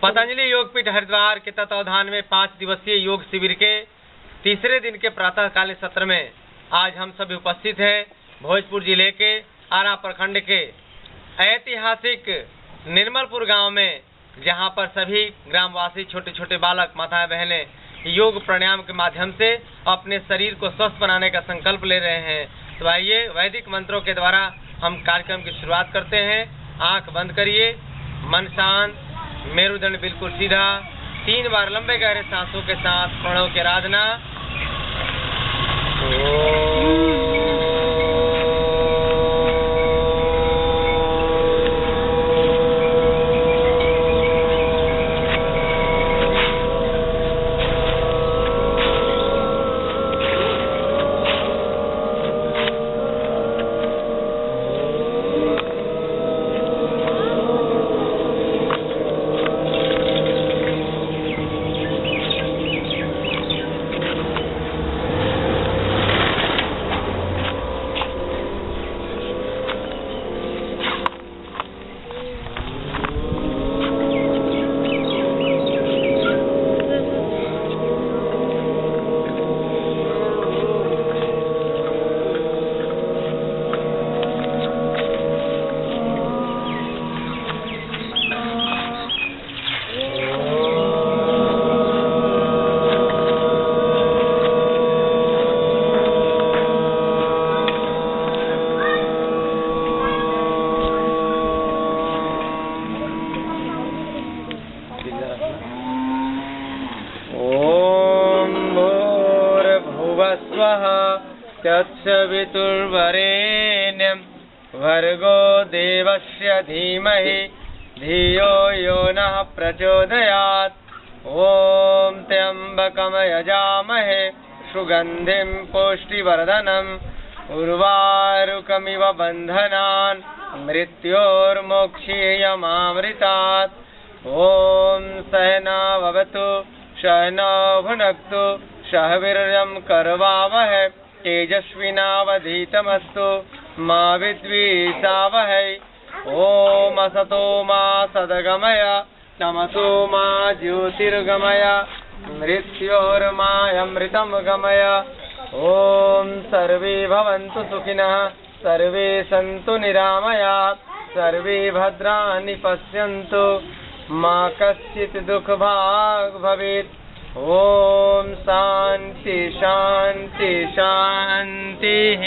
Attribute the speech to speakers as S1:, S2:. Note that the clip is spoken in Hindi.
S1: पतंजलि योगपीठ हरिद्वार के तत्वावधान में 5 दिवसीय योग शिविर के तीसरे दिन के प्रातःकालीन सत्र में आज हम सभी उपस्थित हैं। भोजपुर जिले के आरा प्रखंड के ऐतिहासिक निर्मलपुर गांव में, जहां पर सभी ग्रामवासी, छोटे छोटे बालक, माताएं, बहनें योग प्राणायाम के माध्यम से अपने शरीर को स्वस्थ बनाने का संकल्प ले रहे हैं। तो आइए वैदिक मंत्रों के द्वारा हम कार्यक्रम की शुरुआत करते हैं। आंख बंद करिए, मन शांत, मेरुदंड बिल्कुल सीधा, 3 बार लंबे गहरे सांसों के साथ प्रणव की आराधना। तत्सवितुर्वरेण्यं भर्गो देवस्य धीमहि धियो यो नः प्रचोदयात्। ॐ त्र्यम्बकं यजामहे सुगन्धिं पुष्टिवर्धनम् उर्वारुकमिव बन्धनान् मृत्योर्मोक्षीयमामृतात्। ॐ सहना भवतु सहनौ भुनक्तु सह वीर्यं करवावहै तेजस्विनावधीतमस्तु मा विद्विषावहै। ॐ असतो मा सद्गमय तमसो मा ज्योतिर्गमय मृत्योर्मामृतं गमय। ॐ सर्वे भवन्तु सुखिनः सर्वे सन्तु निरामयाः सर्वे भद्राणि पश्यन्तु मा कश्चित् दुःखभाग् भवेत्। ॐ शान्ति शान्ति शान्तिः।